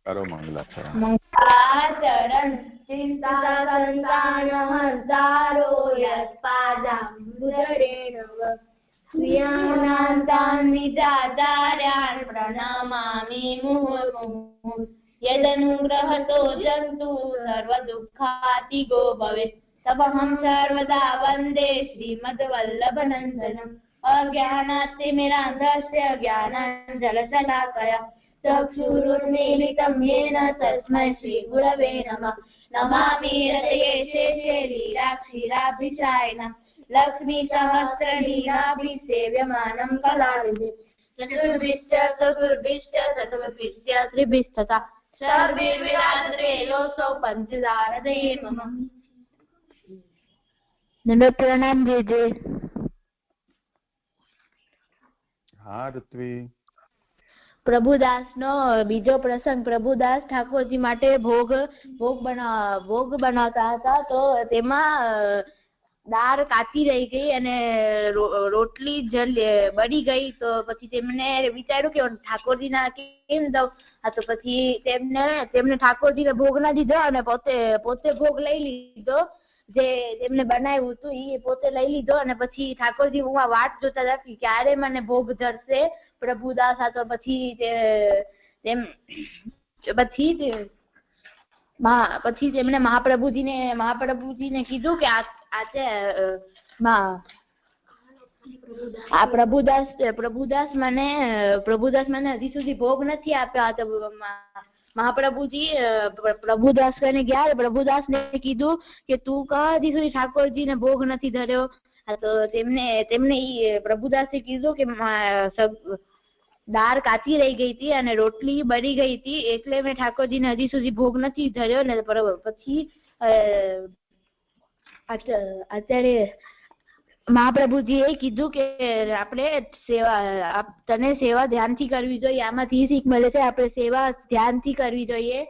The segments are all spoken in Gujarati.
કરો મંગલાચરણ. મંગલાચરણ ચિંતા સંતાન હંતારો યત્પાદાંબુજરેણવ સ્વીયાનાંતાન્વિતાચાર્યાન પ્રણમામિ મુહુર્મુહુઃ યદનુગ્રહતો જંતુ સર્વદુઃખાતિગો ભવેत् તમહં સર્વદા વંદે શ્રીમદ્વલ્લભનંદનम् અજ્ઞાનાતિમિરાન્ધસ્ય જ્ઞાનાഞ്જલશલાકયા ચક્ષુરુન્મીલિतं येन तस्मै श्रीगुरवे नमः नमामि हृदये शेषे लीलाक्षीराभिषायनम् लक्ष्मीसहस्रलीलाभिसेव्यमानं कलानिधि चतुर्भिश्च त्रिभिस्तथा सर्वैर्विराजते योऽसौ पञ्चदारदये मम नमो प्रणाम भेजे. હા ઋત્વી. પ્રભુદાસ નો બીજો પ્રસંગ. પ્રભુદાસ ઠાકોરજી માટે ભોગ બનાવતા હતા તો તેમાં દાળ કાચી રહી ગઈ અને રોટલી બળી ગઈ. તો પછી તેમને વિચાર્યું કે ઠાકોરજી ના કેમ દઉં. તો પછી તેમને ઠાકોરજી ને ભોગ ના દીધો અને પોતે ભોગ લઈ લીધો. જે તેમને બનાવ્યું હતું એ પોતે લઈ લીધો અને પછી ઠાકોરજી વાટ જોતા હતા કે ક્યારે મને ભોગ ધરશે પ્રભુદાસ. તો પછી તેમણે મહાપ્રભુજીને કીધું કે પ્રભુદાસ મને હજી સુધી ભોગ નથી આપ્યા. તો મહાપ્રભુજી પ્રભુદાસ ને ગયા. પ્રભુદાસ ને કીધું કે તું હજી સુધી ઠાકોરજી ને ભોગ નથી ધર્યો. તો તેમને પ્રભુદાસે કીધું કે દાળ કાચી રહી ગઈ હતી અને રોટલી બળી ગઈ હતી એટલે મેં ઠાકોરજી ને હજી સુધી ભોગ નથી ધર્યો. ને પછી અત્યારે મહાપ્રભુજી એ કીધું કે આપણે તને સેવા ધ્યાનથી કરવી જોઈએ. આમાંથી શીખ મળે છે આપણે સેવા ધ્યાનથી કરવી જોઈએ,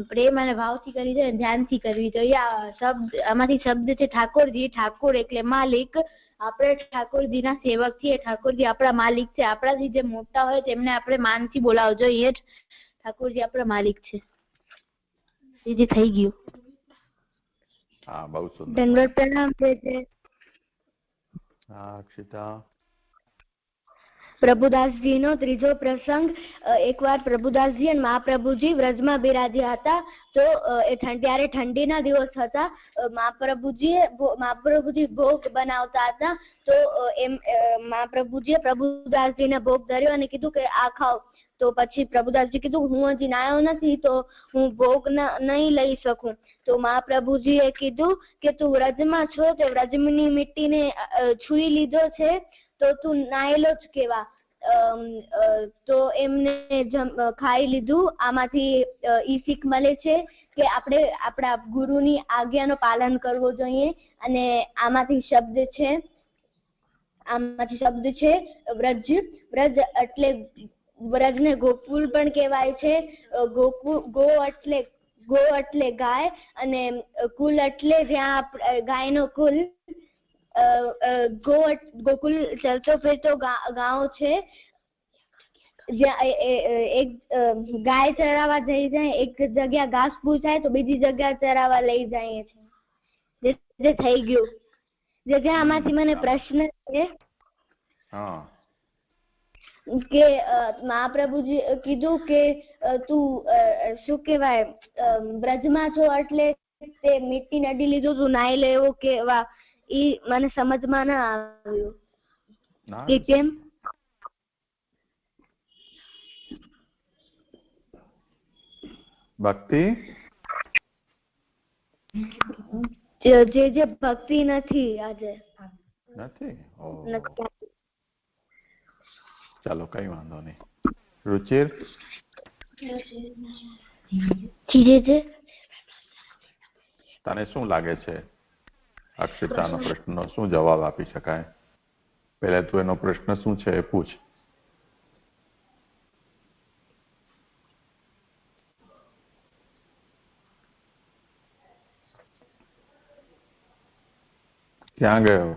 પ્રેમ અને ભાવથી કરવી જોઈએ, ધ્યાનથી કરવી જોઈએ. આમાંથી શબ્દ છે ઠાકોરજી. ઠાકોર એટલે માલિક. આપણે ઠાકોરજી ના સેવક છીએ. ઠાકોરજી આપણા માલિક છે. આપણાથી જે મોટા હોય તેમને આપણે માનથી બોલાવવું જોઈએ. ઠાકોરજી આપણા માલિક છે. એ જે થઈ ગયું. હા, બહુ સુંદર. ધન્યવાદ. પ્રણામ છે. હા અક્ષિતા. પ્રભુદાસજી નો ત્રીજો પ્રસંગ. એકવાર પ્રભુદાસજી અને મહાપ્રભુજી વ્રજમાં બિરાજ્યા હતા. તો ત્યારે ઠંડીના દિવસ હતા. મહાપ્રભુજી ભોગ બનાવતા હતા. તો મહાપ્રભુજીએ પ્રભુદાસજીને ભોગ ધર્યો અને કીધું કે આ ખાઓ. તો પછી પ્રભુદાસજી કીધું હું હજી નાયો નથી તો હું ભોગ નહીં લઈ શકું. તો મહાપ્રભુજીએ કીધું કે તું વ્રજમાં છો તો વ્રજની મીઠીને છુઈ લીધો છે તો તું નાયેલો જ કેવા. તો એમને ખાઈ લીધું. આમાંથી ઈ શીખ મળે છે કે આપણે આપણા ગુરુની આજ્ઞાનું પાલન કરવું જોઈએ. અને આમાંથી શબ્દ છે વ્રજ. એટલે વ્રજને ગોકુલ પણ કહેવાય છે. ગો એટલે ગાય અને કુલ એટલે જ્યાં ગાયનો કુલ. ગોકુલ ચલતો ફેરતો ગાંવ છે જ્યાં એક ગાય ચરાવવા જઈ જાય. એક જગ્યા ઘાસ ફૂસ થાય તો બીજી જગ્યા ચરાવવા લઈ જાય છે. જે થઈ ગયું. જગ્યા આમાંથી મને પ્રશ્ન છે કે મહાપ્રભુજી કીધું કે તું શું કેવાય વ્રજમાં છો એટલે તે મીઠી નડી લીધું તું નાઈ લેવું કેવા. ઈ મને સમજમાં ના આવ્યું કે કેમ. ભક્તિ જે ભક્તિ નથી આજે નથી. ચાલો કઈ વાંધો નહીં. રુચિર. તને શું લાગે છે અક્ષિતાનો પ્રશ્નનો શું જવાબ આપી શકાય? પહેલા તું એનો પ્રશ્ન શું છે એ પૂછ. ક્યાં ગયો?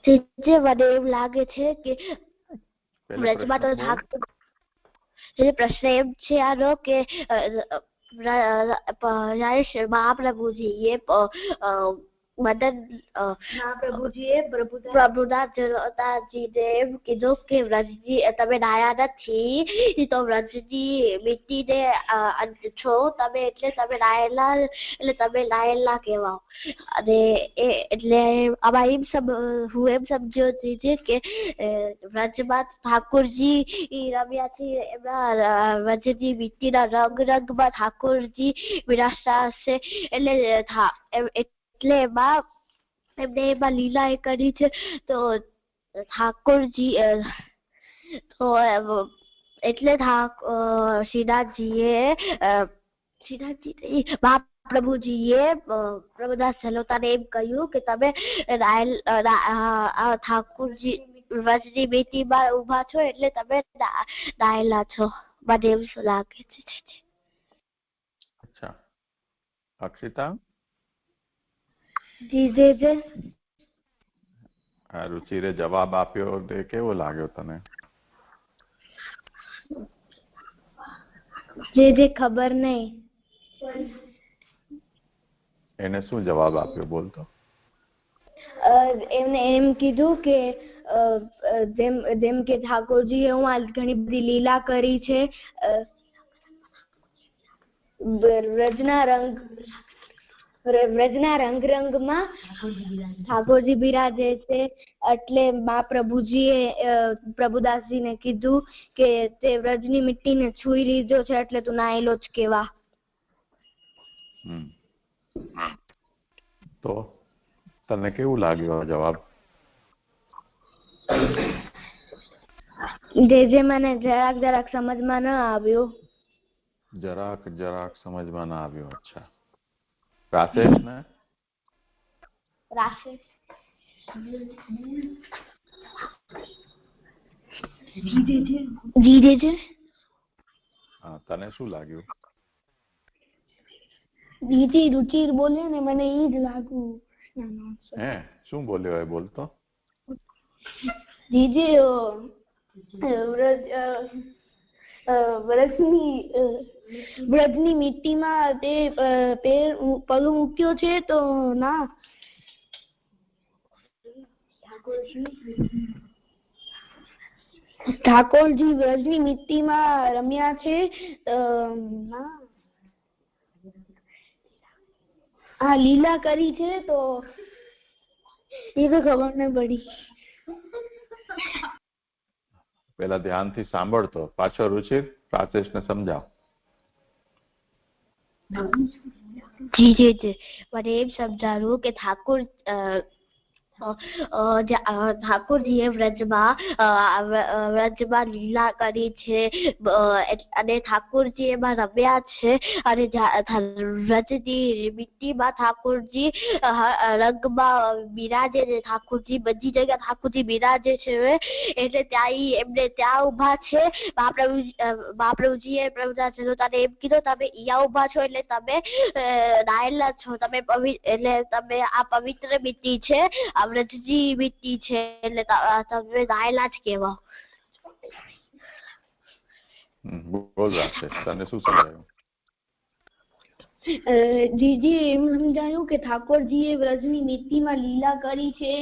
જે મને એવું લાગે છે કે વ્રજમાં તો પ્રશ્ન એમ છે આનો કે જ્યારે મહાપ્રભુજીએ પ્રભુદાસજીને એમ કીધું કે વ્રજજી તમે નાયા નથી તો વ્રજની મીટીને છો તમે, એટલે તમે નાયેલા, એટલે તમે નાયેલા કહેવાઓ. અને એટલે આમાં હું એમ સમજ્યો હતી કે વ્રજમાં ઠાકોરજી રમ્યા છે, એમના વ્રજની મીટીના રંગમાં ઠાકોરજી વિરાજતા હશે, એટલે એમને એમાં લીલા એ કરી છે. તો ઠાકોરજી તો એટલે મહાપ્રભુજીએ પ્રભુદાસ જલોતાને એમ કહ્યું કે તમે ઠાકોરજી વ્રજની મીટીમાં ઉભા છો, એટલે તમે નાયેલા છો. મને એવું લાગે છે. અચ્છા, અક્ષિતા. જી. રુચિરે જવાબ આપ્યો તે કેવો લાગ્યો તને? જે ખબર નહીં. એને શું જવાબ આપ્યો બોલતો? એમને એમ કીધું કે જેમ કે ઠાકોરજીએ હું ઘણી બધી લીલા કરી છે, વ્રજના રંગમાં ઠાકોરજી બિરાજે છે. એટલે મહાપ્રભુજીએ પ્રભુદાસજીને કીધું કે તે વ્રજની મીટીને છૂઈ લીધો છે, એટલે તું નાયેલો જ કેવા. તો તને કેવું લાગ્યો જવાબ? જે મને જરાક સમજમાં ન આવ્યું. જરાક સમજમાં ના આવ્યો. અચ્છા, રાશેષ ને? રાશેષ જી. હા, તને શું લાગ્યું? દીદી રુચિર બોલે ને મને એ જ લાગ્યું. હે, શું બોલ્યો એ બોલતો? દીદી વ્રજની મીટીમાં તે પગ મૂક્યો છે, તો ના ઠાકોરજી વ્રજની મીટીમાં રમ્યા છે, હા લીલા કરી છે, તો એ તો ખબર ન પડી. પેલા ધ્યાનથી સાંભળતો, પાછો રુચિર રાશેષને સમજાવ. જી. મને એમ સમજાવ્યું કે ઠાકોરજીએ વ્રજમાં લીલા કરી છે, અને ઠાકોરજી એમાં રમ્યા છે, અને વ્રજની મીટીમાં ઠાકોરજી રંગમાં બિરાજે છે. ઠાકોરજી બધી જગ્યા ઠાકોરજી બિરાજે છે, એટલે એમને ત્યાં ઉભા છે. મહાપ્રભુજીએ પ્રભુદાસ જલોતાને એમ કીધું તમે અહીંયા ઉભા છો, એટલે તમે નાયેલા છો, એટલે તમે આ પવિત્ર મીટી છે, આ વ્રજની મીટી છે, એટલે તમે નાયેલા જ કહેવાઓ. બોલ રાશેષ, તને શું સમજાયું? જીજી એમ સમજાયું કે ઠાકોરજીએ વ્રજની મીટીમાં લીલા કરી છે,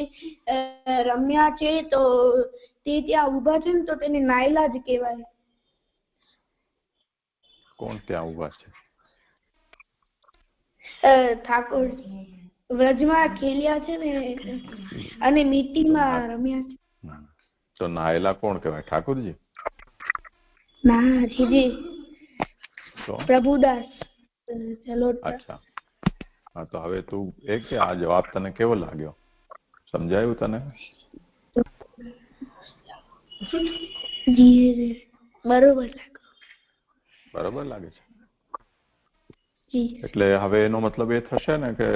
રમ્યા છે, તો તે ત્યાં ઉભા છે ને, તો તેને નાયેલા જ કહેવાય. કોણ ત્યાં ઉભા છે? ઠાકોરજી વ્રજમાં ખેલ્યા છે ને, અને મીટીમાં રમ્યા છે. તો નાયેલા કોણ કહેવાય? ઠાકોરજી? ના જીજી, પ્રભુદાસ જલોટા. અચ્છા, હા, તો હવે તું કે આ જવાબ તને કેવો લાગ્યો? સમજાયું તને? જી, બરોબર લાગે છે. જી. એટલે હવે એનો મતલબ એ થશે ને કે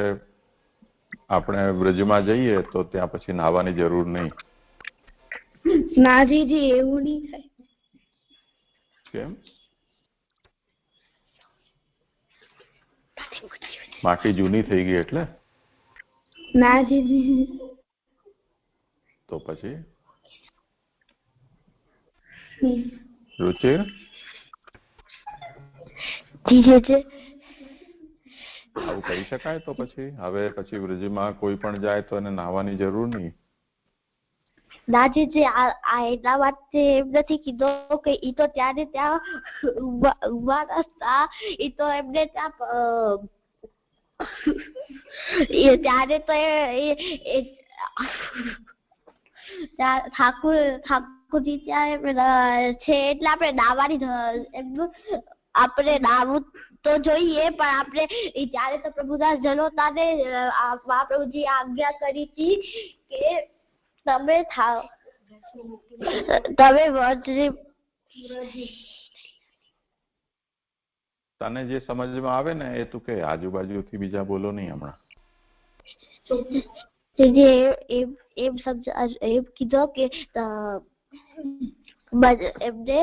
આપણે વ્રજમાં જઈએ તો ત્યાં પછી નાહવાની જરૂર નહીં. ના જીજી, એવું નહીં થાય. કેમ? માટી જૂની થઈ ગઈ એટલે? ના જીજી. તો પછી રુચિર આવું કહી શકાય? તો પછી હવે પછી વ્રજમાં કોઈ પણ જાય તો એને નાહવાની જરૂર નહીં. દાદીજી આ એટલા માટે એમ નથી કીધો કે ઈ તો ત્યારે ત્યાં ઉભા હતા, ઈ તો એમને ત્યાં ત્યારે તો ઠાકુરજી ત્યાં છે એટલે આપણે નાહવાની એમનું આપણે નાહવું તો જોઈએ, પણ આપણે ત્યારે તો પ્રભુદાસ જલોતાને મહાપ્રભુજી આજ્ઞા કરી હતી કે તમે તને જે સમજમાં આવે ને એ તું કે, આજુબાજુથી બીજા બોલો નહીં હમણાં. એમ કીધો કે એમને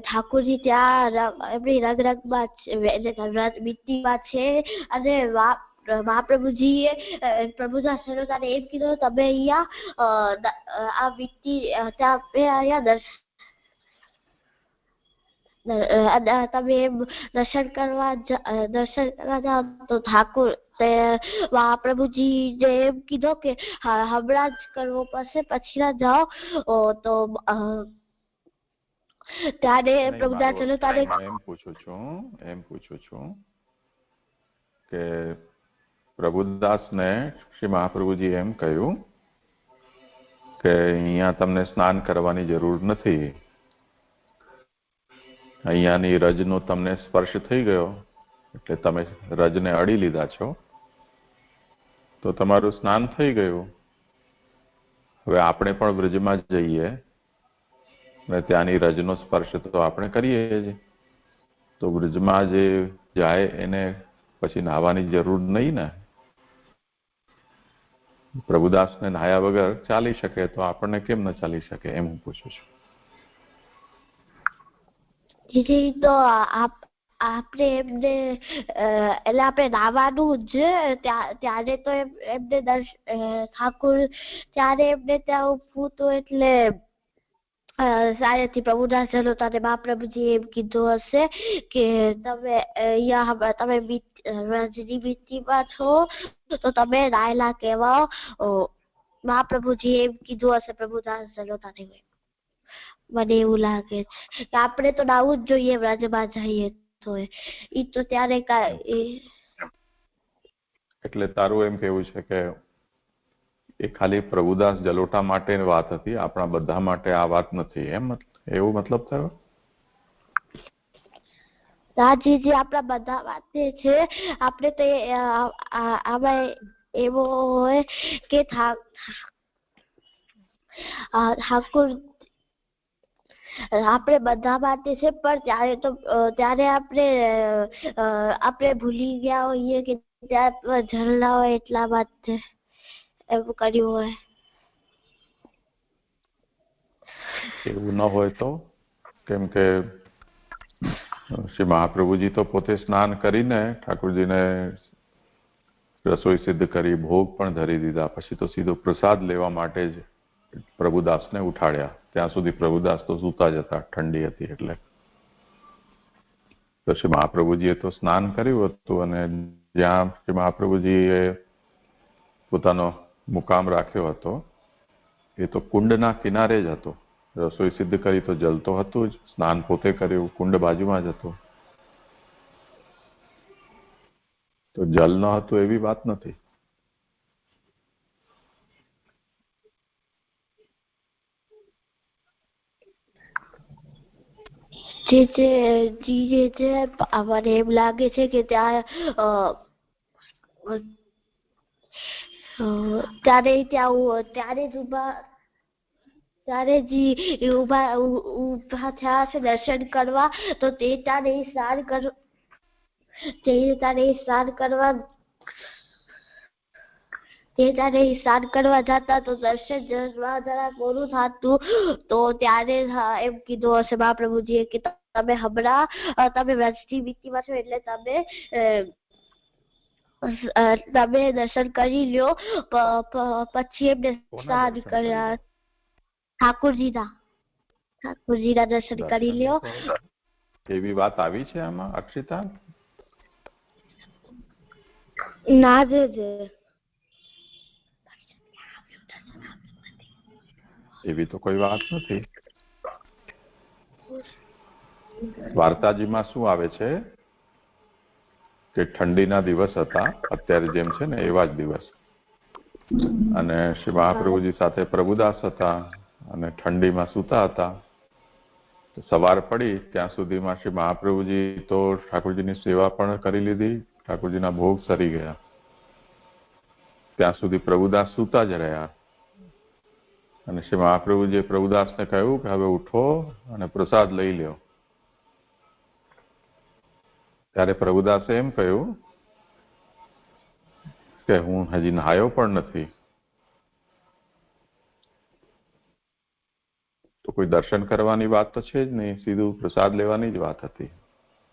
ઠાકોરજી ત્યાં એમની રગમાં મીઠીમાં છે અને મહાપ્રભુજીએ પ્રભુદાસ જલોતાને એમ કીધું તમે અહીંયા આ મીઠી તમે દર્શન કરવા જાઓ તો ઠાકોર મહાપ્રભુજી એમ કીધું કે હમણાં જ કરવો પડશે, પછી ના જાઓ. તો ત્યારે પ્રભુદાસ જલોતાને એમ પૂછું છું કે પ્રભુદાસને શ્રી મહાપ્રભુજી એમ કહ્યું કે અહીંયા તમને સ્નાન કરવાની જરૂર નથી, અહીંયાની રજનો તમને સ્પર્શ થઈ ગયો એટલે તમે રજને અડી લીધા છો, તો તમારું સ્નાન થઈ ગયું. હવે આપણે પણ બ્રજમાં જઈએ અને ત્યાંની રજનો સ્પર્શ તો આપણે કરીએ જ, તો બ્રજમાં જે જાય એને પછી નાહવાની જરૂર નહીં ને. પ્રભુદાસને નાહ્યા વગર ચાલી શકે તો આપણને કેમ ન ચાલી શકે, એમ હું પૂછું છું. તો આપણે એમને એટલે આપણે નાહવાનું જ, ત્યારે તો એમને ઠાકોર ત્યારે એમને ત્યાં ઉભું તો એટલે શાયદથી પ્રભુદાસ જલોતાને મહાપ્રભુજી એમ કીધું હશે કે તમે અહીંયા તમે રજની મીઠીમાં છો તો તમે નાયેલા કહેવાઓ. મહાપ્રભુજી એમ કીધું હશે પ્રભુદાસ જલોતાને. મને એવું લાગે છે કે આપણે તો નાવું જ જોઈએ વ્રજમાં જઈએ તો. ઈ તો ત્યારે એટલે તારું એમ કેવું છે કે એ ખાલી પ્રભુદાસ જલોટા માટે વાત હતી, આપણા બધા માટે આ વાત નથી, એમ એવું મતલબ થયો? રાજીજી આપણા બધા માટે છે. આપણે તો આમાં એવો હોય કે ઠાકોર આપણે બધા માટે છે, પણ ત્યારે આપણે ભૂલી ગયા હોઈએ કે ત્યાં જલના હોય એટલા માટે એવું કર્યું હોય. એવું ન હોય તો કેમ કે શ્રી મહાપ્રભુજી તો પોતે સ્નાન કરીને ઠાકોરજીને રસોઈ સિદ્ધ કરી, ભોગ પણ ધરી દીધા, પછી તો સીધો પ્રસાદ લેવા માટે જ પ્રભુદાસને ઉઠાડ્યા. ત્યાં સુધી પ્રભુદાસ તો સૂતા જ હતા, ઠંડી હતી એટલે. તો શ્રી મહાપ્રભુજીએ તો સ્નાન કર્યું હતું અને જ્યાં શ્રી મહાપ્રભુજીએ પોતાનો મુકામ રાખ્યો હતો એ તો કુંડના કિનારે જ હતો. રસોઈ સિદ્ધ કરી તો જલ તો હતું જ, સ્નાન પોતે કર્યું, કુંડ બાજુમાં જ હતો, તો જલ ન હતું એવી વાત નથી. મને એમ લાગે છે કે ત્યારે જ ઉભા થયા છે દર્શન કરવા, તો તે તારે સ્નાન કરવા જતા તો દર્શન જરા મોડું થતું, તો ત્યારે એમ કીધું હશે મહાપ્રભુજીએ કે તમે હમણાં તમે વ્રજની વીતીમાં છો એટલે તમે તમે દર્શન કરી લ્યો, પછી એમને સ્નાન કર્યા. ઠાકોરજીના દર્શન કરી લ્યો. એવી વાત આવી છે આમાં અક્ષિતા? ના જે એવી તો કોઈ વાત નથી. વાર્તાજીમાં શું આવે છે કે ઠંડીના દિવસ હતા, અત્યારે જેમ છે ને એવા જ દિવસ, અને શ્રી મહાપ્રભુજી સાથે પ્રભુદાસ હતા અને ઠંડીમાં સૂતા હતા. તો સવાર પડી ત્યાં સુધીમાં શ્રી મહાપ્રભુજી તો ઠાકોરજીની સેવા પણ કરી લીધી, ઠાકોરજીના ભોગ સરી ગયા. ત્યાં સુધી પ્રભુદાસ સૂતા જ રહ્યા અને શ્રી મહાપ્રભુજીએ પ્રભુદાસને કહ્યું કે હવે ઉઠો અને પ્રસાદ લઈ લ્યો. ત્યારે પ્રભુદાસે એમ કહ્યું કે હું હજી નહાયો પણ નથી. તો કોઈ દર્શન કરવાની વાત તો છે જ નહીં, સીધું પ્રસાદ લેવાની જ વાત હતી.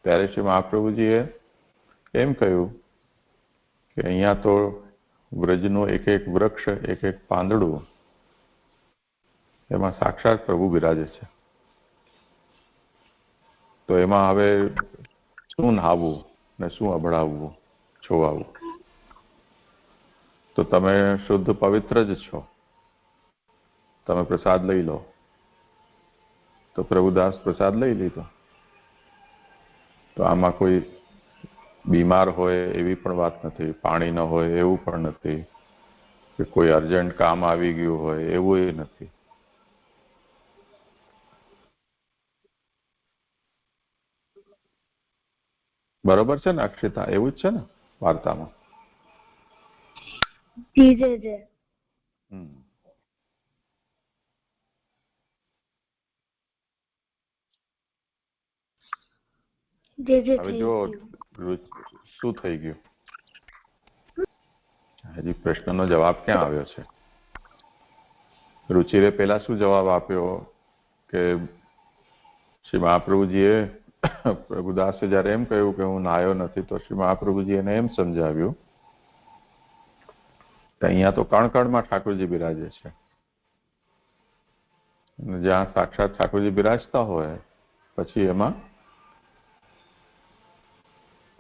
ત્યારે શ્રી મહાપ્રભુજીએ એમ કહ્યું કે અહીંયા તો વ્રજનું એક એક વૃક્ષ, એક એક પાંદડું, એમાં સાક્ષાત પ્રભુ બિરાજે છે. તો એમાં હવે શું નહાવું ને શું અભડાવવું, છોવાવું? તો તમે શુદ્ધ પવિત્ર જ છો, તમે પ્રસાદ લઈ લો. તો પ્રભુદાસ પ્રસાદ લઈ લીધો. તો આમાં કોઈ બીમાર હોય એવી પણ વાત નથી, પાણી ન હોય એવું પણ નથી, કે કોઈ અર્જન્ટ કામ આવી ગયું હોય એવું એ નથી. બરોબર છે ને અક્ષિતા? એવું જ છે ને વાર્તામાં? હવે જો શું થઈ ગયું? હજી પ્રશ્નનો જવાબ ક્યાં આવ્યો છે? રુચિરે પેલા શું જવાબ આપ્યો કે શ્રી મહાપ્રભુજીએ પ્રભુદાસે જયારે એમ કહ્યું કે હું નાયો નથી, તો શ્રી મહાપ્રભુજી એને એમ સમજાવ્યું કે અહીંયા તો કણકણમાં ઠાકોરજી બિરાજે છે. જ્યાં સાક્ષાત ઠાકોરજી બિરાજતા હોય પછી એમાં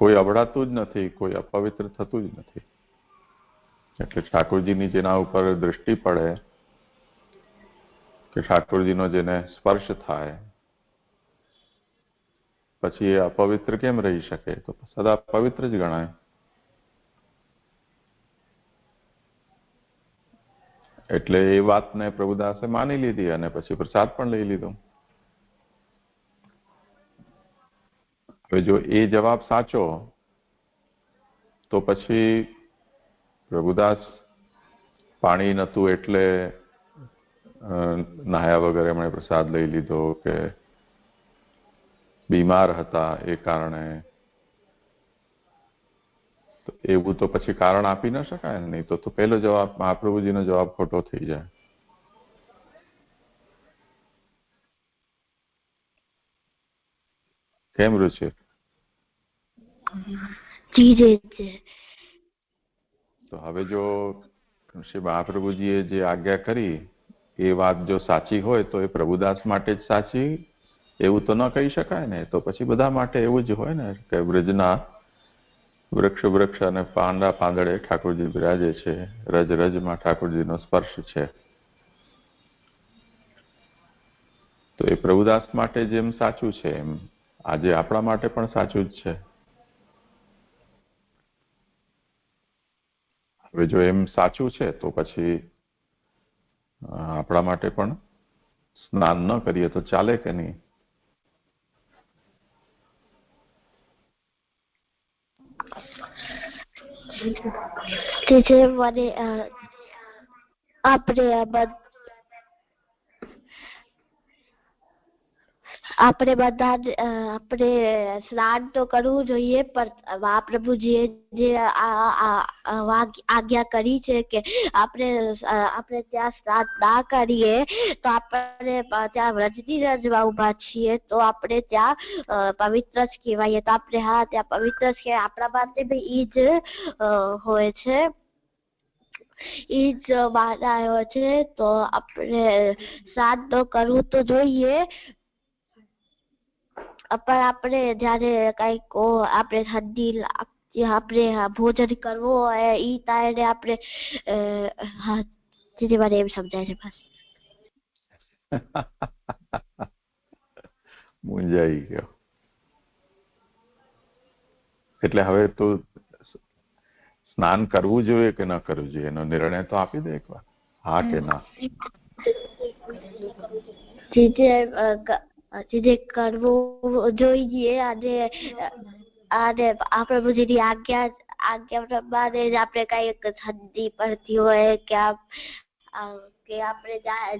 કોઈ અભડાતું જ નથી, કોઈ અપવિત્ર થતું જ નથી. એટલે ઠાકોરજીની જેના ઉપર દૃષ્ટિ પડે કે ઠાકોરજીનો જેને સ્પર્શ થાય પછી એ અપવિત્ર કેમ રહી શકે? તો સદા પવિત્ર જ ગણાય. એટલે એ વાતને પ્રભુદાસે માની લીધી અને પછી પ્રસાદ પણ લઈ લીધો. હવે જો એ જવાબ સાચો તો પછી પ્રભુદાસ પાણી નતું એટલે નહાયા વગર એમણે પ્રસાદ લઈ લીધો, કે બીમાર હતા એ કારણે, તો એવું તો પછી કારણ આપી ન શકાય. નહીં તો પહેલો જવાબ, મહાપ્રભુજીનો જવાબ ખોટો થઈ જાય. કેમ રુચિ? તો હવે જો શ્રી મહાપ્રભુજીએ જે આજ્ઞા કરી એ વાત જો સાચી હોય તો એ પ્રભુદાસ માટે જ સાચી એવું તો ન કહી શકાય ને. તો પછી બધા માટે એવું જ હોય ને કે વ્રજના વૃક્ષ અને પાંદડા પાંદડે ઠાકોરજી બિરાજે છે, રજ રજમાં ઠાકોરજીનો સ્પર્શ છે. તો એ પ્રભુદાસ માટે જેમ સાચું છે એમ આજે આપણા માટે પણ સાચું જ છે. હવે જો એમ સાચું છે તો પછી આપણા માટે પણ સ્નાન ન કરીએ તો ચાલે કે નહીં? મને આપણે આપણે બધા આપણે સ્નાન તો કરવું જોઈએ, પણ મહાપ્રભુજીએ જે આજ્ઞા કરી છે કે આપણે ત્યાં સ્નાન ના કરીએ તો આપણે ત્યાં વ્રજની રજમાં ઉભા છીએ તો આપણે ત્યાં પવિત્ર જ કહેવાય. તો આપણે હા ત્યાં પવિત્ર જ કહેવાય. આપણા માટે બી ઈ જ હોય છે, ઈ જ માનાયો છે. તો આપણે સ્નાન તો કરવું તો જોઈએ, પણ આપણે જયારે કઈક આપણે ઠંડી આપણે ભોજન કરવું હોય ઈ ટાઈમે આપણે જેને મને એમ સમજાય છે બસ. મૂંઝાઈ ગયો. એટલે હવે તું સ્નાન કરવું જોઈએ કે ન કરવું જોઈએ એનો નિર્ણય તો આપી દે એકવાર, હા કે ના. જે કરવું જોઈએ અને આપણે બધી આજ્ઞા પ્રમાણે જ આપણે કઈક ઠંડી પડતી હોય કે આપણે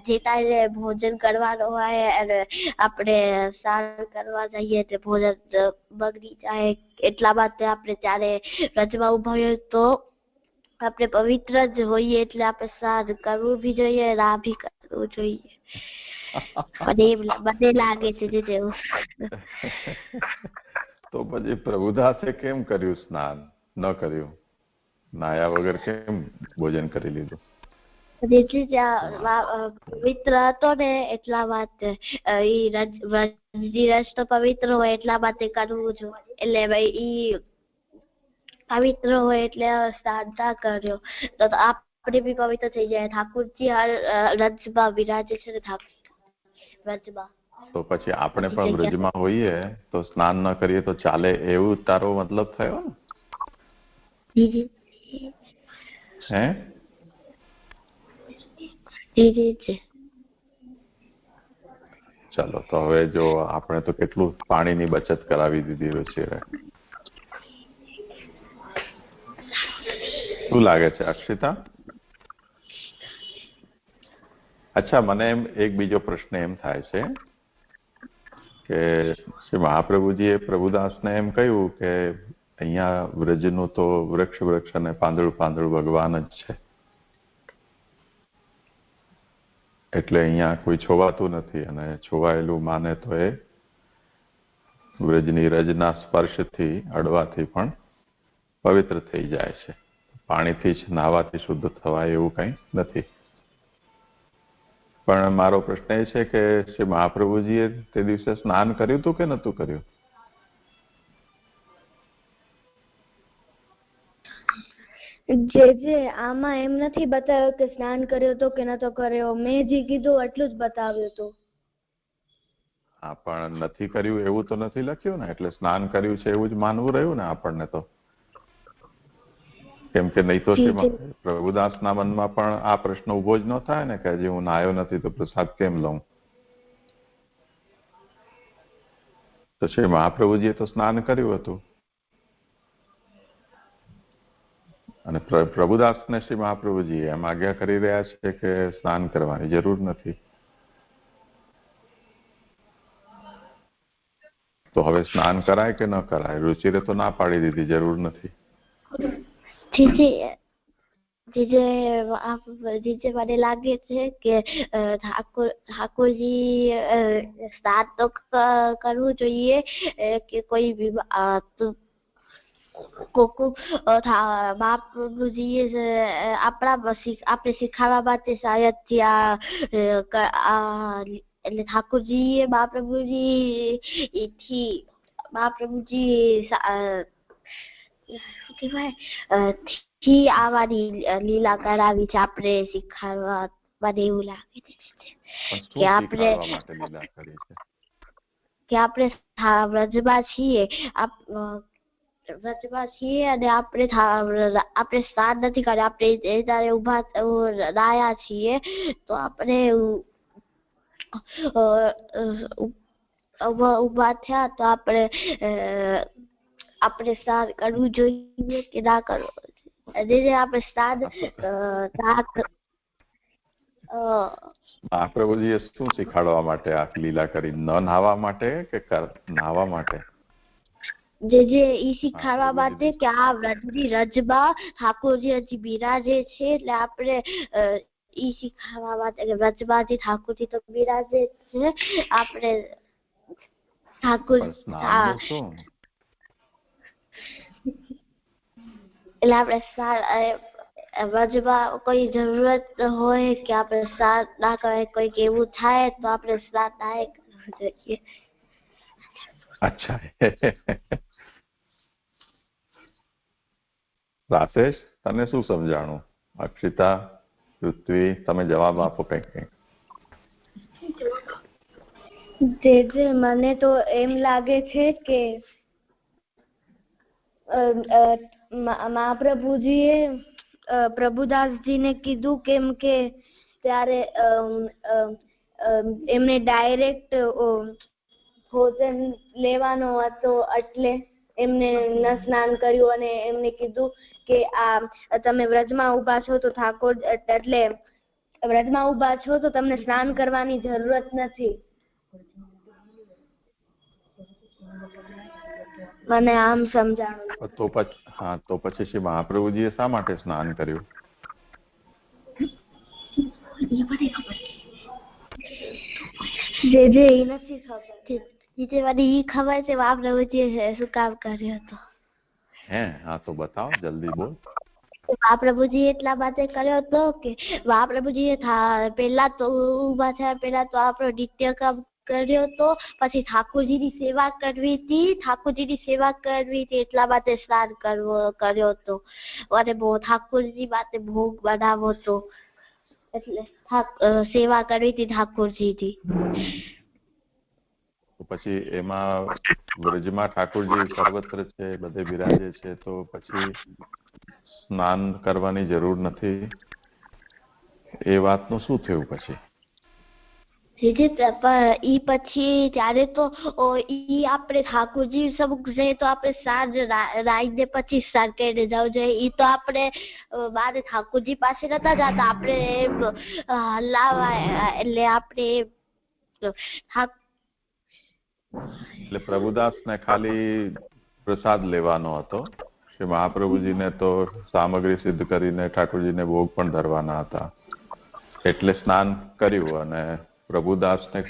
જે ટાઈમે ભોજન કરવાનું હોય અને આપણે સ્નાન કરવા જઈએ તો ભોજન બગડી જાય, એટલા માટે આપણે ત્યારે રજમાં ઉભા હોઈએ તો આપણે પવિત્ર જ હોઈએ એટલે આપણે સ્નાન કરવું બી જોઈએ, ના બી કરવું જોઈએ. મને લાગે છે જેવું. તો પછી પ્રભુદાસે કેમ કર્યું સ્નાન? ન કર્યું? નાયા વગર કેમ ભોજન કરી લીધું? પવિત્ર હતો ને એટલા માટે રજ તો પવિત્ર હોય એટલા માટે કરવું જોઈએ. એટલે ભાઈ ઈ પવિત્ર હોય એટલે સ્નાન ના કર્યો તો આપણે બી પવિત્ર થઈ જાય. ઠાકોરજી રજમાં વિરાજે છે ને રજમાં. તો પછી આપણે પણ બ્રજમાં હોઈએ તો સ્નાન ન કરીએ તો ચાલે એવું તારો મતલબ થયો ને? હે? ચાલો તો હવે જો આપણે તો કેટલું પાણીની બચત કરાવી દીધી છે. શું લાગે છે અક્ષિતા? અચ્છા, મને એક બીજો પ્રશ્ન એમ થાય છે કે શ્રી મહાપ્રભુજીએ પ્રભુદાસને એમ કહ્યું કે અહીંયા વ્રજનું તો વૃક્ષ અને પાંદડું ભગવાન જ છે, એટલે અહીંયા કોઈ છોવાતું નથી, અને છોવાયેલું માને તો એ વ્રજની રજના સ્પર્શથી અડવાથી પણ પવિત્ર થઈ જાય છે. પાણીથી જ નાહવાથી શુદ્ધ થવાય એવું કંઈ નથી. પણ મારો પ્રશ્ન એ છે કે શ્રી મહાપ્રભુજીએ તે દિવસે સ્નાન કર્યું હતું કે નતું કર્યું? જે આમાં એમ નથી બતાવ્યું કે સ્નાન કર્યો તો કે નતો કર્યો. મેં જે કીધું એટલું જ બતાવ્યું હતું. હા, પણ નથી કર્યું એવું તો નથી લખ્યું ને, એટલે સ્નાન કર્યું છે એવું જ માનવું રહ્યું ને આપણને તો. કેમ કે નહીં તો પ્રભુદાસના મનમાં પણ આ પ્રશ્ન ઉભો જ ન થાય ને કે હજી હું નાયો નથી તો પ્રસાદ કેમ લઉં. તો શ્રી મહાપ્રભુજીએ તો સ્નાન કર્યું હતું, અને પ્રભુદાસને શ્રી મહાપ્રભુજી એમ આજ્ઞા કરી રહ્યા છે કે સ્નાન કરવાની જરૂર નથી. તો હવે સ્નાન કરાય કે ન કરાય? રુચિરે તો ના પાડી દીધી, જરૂર નથી. મને લાગે છે કે ઠાકોરજી સ્નાન તો કરવું જોઈએ કે કોઈ મહાપ્રભુજી આપણે શીખાડવા માટે શાયદ ત્યાં એટલે ઠાકોરજી મહાપ્રભુજી શું કહેવાય થી આવાની લીલા કરાવી છે આપણે શીખાડવા. મને એવું લાગે છે કે આપણે વ્રજમાં છીએ અને આપણે સ્નાન નથી કર્યું, આપણે ત્યારે નાયા છીએ તો આપણે ઉભા થયા તો આપણે સ્નાન કરવું જોઈએ કે ના કરવું? અને આપણે સ્નાન મહાપ્રભુજીએ શું શીખાડવા માટે આ લીલા કરી? ન નાહવા માટે કે નાહવા માટે? જે ઈ શીખાડવા માટે કે આ રજમાં ઠાકોરજી હજી બિરાજે છે, એટલે આપણે ઈ શીખાડવા માટે કે રજમાં જે ઠાકોરજી તો બિરાજે છે, આપણે ઠાકોર એટલે આપણે રજમાં કોઈ જરૂરત હોય કે આપણે સ્નાન ના કરે, કોઈક એવું થાય તો આપણે સ્નાન ના કરવું જોઈએ. અચ્છા. રાકેશ, તને શું સમજાણું? અક્ષિતા, પૃથ્વી, તમે જવાબ આપો કંઈક. મને તો એમ લાગે છે કે મહાપ્રભુજીએ પ્રભુદાસજીને કીધું કેમ કે ત્યારે એમને ડાયરેક્ટ ભોજન લેવાનો હતો, એટલે એમને સ્નાન કર્યું અને એમને કીધું કે આ તમે વ્રજમાં ઉભા છો તો ઠાકોર એટલે વ્રજમાં ઉભા છો તો તમને સ્નાન કરવાની જરૂરત નથી. મને આમ સમજાણું. તો પછી શ્રી મહાપ્રભુજીએ શા માટે સ્નાન કર્યું? જે નથી ખબર. જે મને ઈ ખબર છે મહાપ્રભુજીએ શું કામ કર્યું હતું. હા તો બતાવો, જલ્દી બોલ. મહાપ્રભુજી એટલા માટે કર્યો હતો કે મહાપ્રભુજીએ પેલા તો ઉભા થયા, પેલા તો આપણો નિત્ય કામ કર્યો હતો, પછી ઠાકોરજીની સેવા કરવી હતી એટલા માટે સ્નાન કર્યો હતો અને ઠાકોરજી માટે ભોગ બનાવ્યો હતો, એટલે સેવા કરવી હતી ઠાકોરજીની. પછી એમાં વ્રજમાં ઠાકોરજી સર્વત્ર છે, બધે બિરાજે છે, તો પછી સ્નાન કરવાની જરૂર નથી, એ વાતનું શું થયું પછી? ઈ પછી ત્યારે તો ઈ આપણે ઠાકોરજી સમક્ષ જઈએ તો આપણે સાંજ રાઈને પછી સ્નાન કરીને જવું જોઈએ. ઈ તો આપણે બાર ઠાકોરજી પાસે નતા જતા, આપણે હલાવા એટલે આપણે એટલે પ્રભુદાસને ખાલી પ્રસાદ લેવાનો હતો કે મહાપ્રભુજીને તો સામગ્રી સિદ્ધ કરીને ઠાકોરજીને ભોગ પણ ધરવાના હતા, એટલે સ્નાન કર્યું. અને પ્રભુદાસને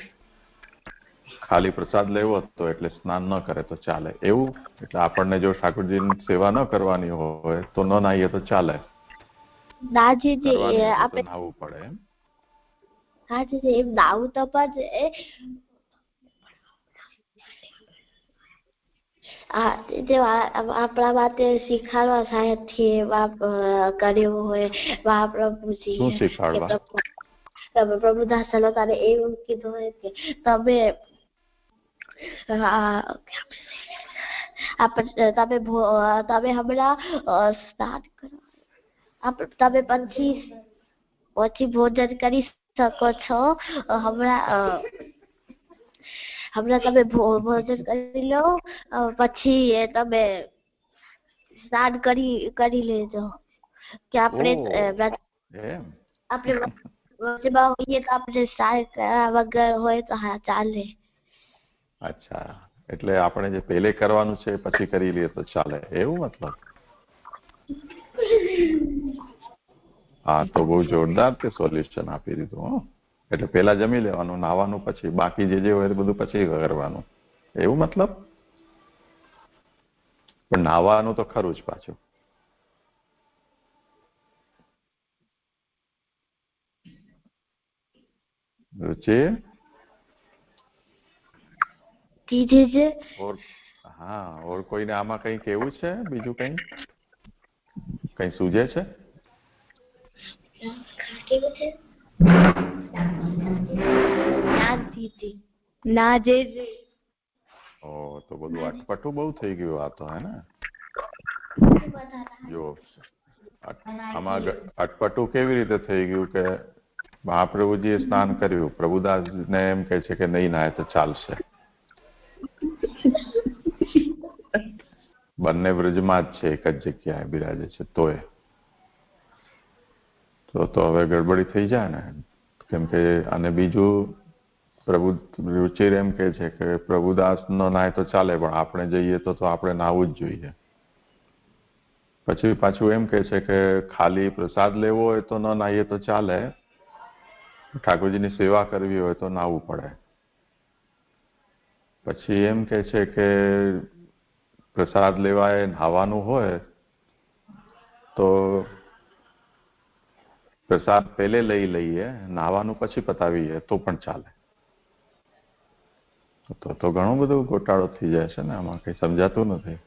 ખાલી પ્રસાદ લેવો હતો એટલે સ્નાન ન કરે તો ચાલે, એવું? એટલે આપણને જો ઠાકોરજીની સેવા ન કરવાની હોય તો ન નાહીએ તો ચાલે? આપણે નાહવું પડે એમ? એમ નાહવું તો પડે. આપણા માટે શીખાડવા સાહેબથી કર્યું હોય મહાપ્રભુજી. શું શીખાડવા? પ્રભુદાસ તારે એવું કીધું હોય કે તમે હમણાં સ્ટાર્ટ કરો, તમે પછી ભોજન કરી શકો છો. હમણાં તમે ભોજન કરી લો, પછી તમે સ્નાન કરી લેજો. કે આપણે હોઈએ તો આપણે સ્નાન વગર હોય તો હા ચાલે. અચ્છા, એટલે આપણે જે પહેલે કરવાનું છે પછી કરી લઈએ તો ચાલે, એવું મતલબ? હા, તો બહુ જોરદાર તે સોલ્યુશન આપી દીધું. એટલે પેલા જમી લેવાનું, નાવાનું પછી, બાકી જે હોય બધું પછી કરવાનું, એવું મતલબ? પણ નાવાનું તો ખરું જ પાછું. रुचि હા, ઓર કોઈને આમાં કઈ કેવું છે? બીજું કઈ સૂજે છે? ના જે તો બધું અટપટું બહુ થઈ ગયું આ તો, હે ને? જો આમાં અટપટું કેવી રીતે થઈ ગયું કે મહાપ્રભુજીએ સ્નાન કર્યું, પ્રભુદાસને એમ કહે છે કે નહીં નાય તો ચાલશે. બંને વ્રજમાં જ છે, એક જ જગ્યાએ બિરાજે છે, તો હવે ગડબડી થઈ જાય ને. કેમ કે અને બીજું પ્રભુ રુચિર એમ કે છે કે પ્રભુદાસ નો નાય તો ચાલે, પણ આપણે જઈએ તો આપણે નાવું જ જોઈએ. પછી પાછું એમ કે છે કે ખાલી પ્રસાદ લેવો હોય તો ન નાહીએ તો ચાલે, ઠાકોરજીની સેવા કરવી હોય તો નાહવું પડે. પછી એમ કે છે કે પ્રસાદ લેવાય નાહવાનું હોય તો પ્રસાદ પહેલે લઈ લઈએ, નાહવાનું પછી પતાવીએ તો પણ ચાલે. તો ઘણો બધો ગોટાળો થઈ જાય છે ને, આમાં કઈ સમજાતું નથી.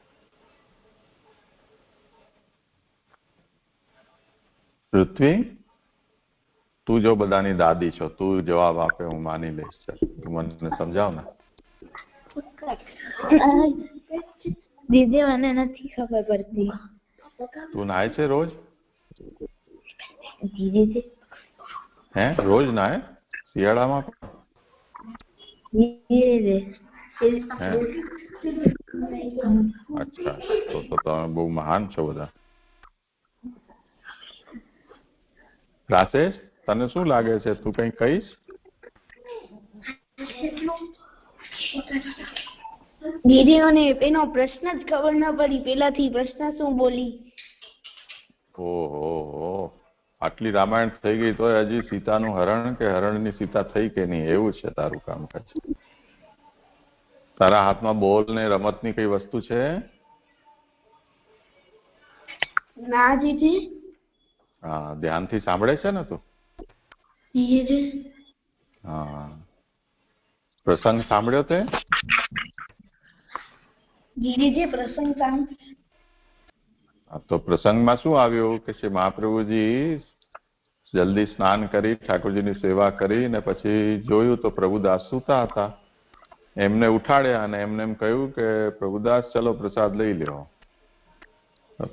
પૃથ્વી, તું જો બધાની દાદી છો, તું જવાબ આપે હું માની લઈશ. ચાલ તું મને સમજાવ ને. દીદી મને નથી ખબર પડતી. તું નાય છે રોજ? દીદી હે રોજ નાય શિયાળામાં? અચ્છા, તો તમે બહુ મહાન છો બધા. રાશેષ, તને શું લાગે છે, તું કઈ કહીશ? દીદી મને એનો પ્રશ્ન જ ખબર ન પડી, પેલાથી પ્રશ્ન શું બોલી. ઓહો, આટલી રામાયણ થઈ ગઈ તો હજી સીતાનું હરણ કે હરણની સીતા થઈ કે નહીં, એવું છે તારું કામકાજ. તારા હાથમાં બોલ ને રમતની કઈ વસ્તુ છે? ના દીદી. હા, ધ્યાનથી સાંભળે છે ને તું? હા, પ્રસંગ સાંભળ્યો તે? દીદી પ્રસંગ તો પ્રસંગમાં શું આવ્યું કે મહાપ્રભુજી જલ્દી સ્નાન કરી ઠાકોરજીની સેવા કરી ને પછી જોયું તો પ્રભુદાસ સૂતા હતા. એમને ઉઠાડ્યા અને એમને એમ કહ્યું કે પ્રભુદાસ ચલો પ્રસાદ લઈ લ્યો.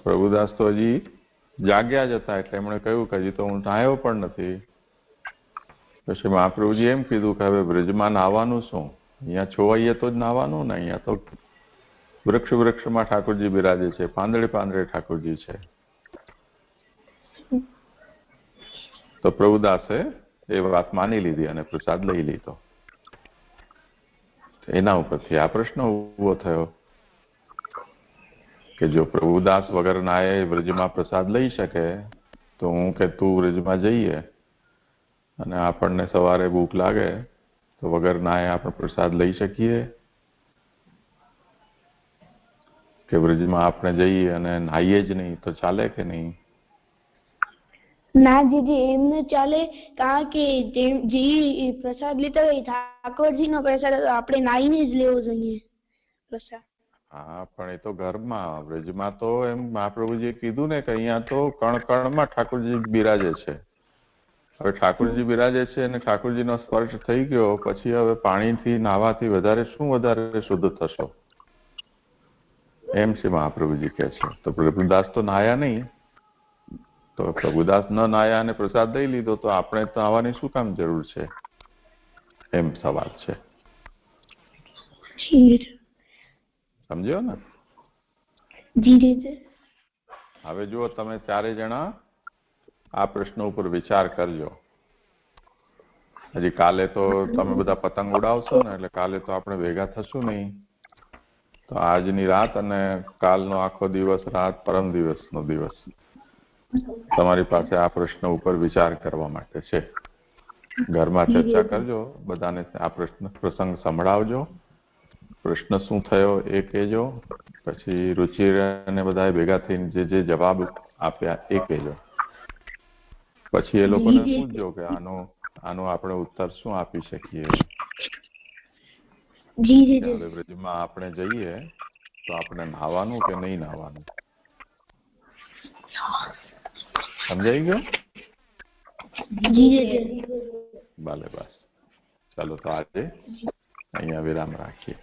પ્રભુદાસ તો હજી જાગ્યા જ હતા, એટલે એમણે કહ્યું કે હજી તો હું નાહ્યો પણ નથી. પછી મહાપ્રભુજી એમ કીધું કે હવે બ્રજમાં નાહવાનું શું, અહીંયા છોવાઈએ તો જ નાહવાનું ને, અહીંયા તો વૃક્ષમાં ઠાકોરજી બિરાજે છે, પાંદડે ઠાકોરજી છે. તો પ્રભુદાસે એ વાત માની લીધી અને પ્રસાદ લઈ લીધો. એના ઉપરથી આ પ્રશ્ન ઉભો થયો કે જો પ્રભુદાસ વગર નાએ વ્રજમાં પ્રસાદ લઈ શકે તો હું કે તું વ્રજમાં જઈએ અને આપણને સવારે ભૂખ લાગે તો વગર નાએ આપણે પ્રસાદ લઈ શકીએ કે વ્રજમાં આપણે જઈએ અને નાહીએ જ નહીં તો ચાલે કે નહીં? ના દીદી, એમ ન ચાલે, કારણ કે જે પ્રસાદ લેતા હોય ઠાકોરજીનો પ્રસાદ આપણે નાહીને જ લેવો જોઈએ પ્રસાદ. હા, પણ એ તો ઘરમાં, વ્રજમાં તો એમ મહાપ્રભુજીએ કીધું ને કે અહીંયા તો કણ કણમાં ઠાકોરજી બિરાજે છે. હવે ઠાકોરજી બિરાજે છે અને ઠાકોરજીનો સ્પર્શ થઈ ગયો પછી હવે પાણીથી નાહવાથી વધારે શુદ્ધ થશો, એમ છે મહાપ્રભુજી કહે છે. તો પ્રભુદાસ તો નાહ્યા નહીં, તો પ્રભુદાસ ન નાહ્યા અને પ્રસાદ લઈ લીધો તો આપણે તો આવવાની શું કામ જરૂર છે, એમ સવાલ છે. સમજ્યો ને? હવે જુઓ, તમે ચારે જણા આ પ્રશ્ન ઉપર વિચાર કરજો. હજી કાલે તો તમે બધા પતંગ ઉડાવશો ને, એટલે કાલે તો આપણે ભેગા થશું નહીં. તો આજની રાત અને કાલનો આખો દિવસ, રાત પરમ દિવસનો દિવસ તમારી પાસે આ પ્રશ્ન ઉપર વિચાર કરવા માટે છે. ઘરમાં ચર્ચા કરજો, બધાને આ પ્રસંગ સંભળાવજો, પ્રશ્ન શું થયો એ કહેજો, પછી રુચિર અને બધા ભેગા થઈને જે જવાબ આપ્યા એ કહેજો. પછી એ લોકોને પૂછજો કે આનો આપણે ઉત્તર શું આપી શકીએ. હવે વ્રજમાં આપણે જઈએ તો આપણે નાહવાનું કે નહીં નાહવાનું, સમજાઈ ગયો? ભલે, બસ ચાલો, તો આજે અહીંયા વિરામ રાખીએ.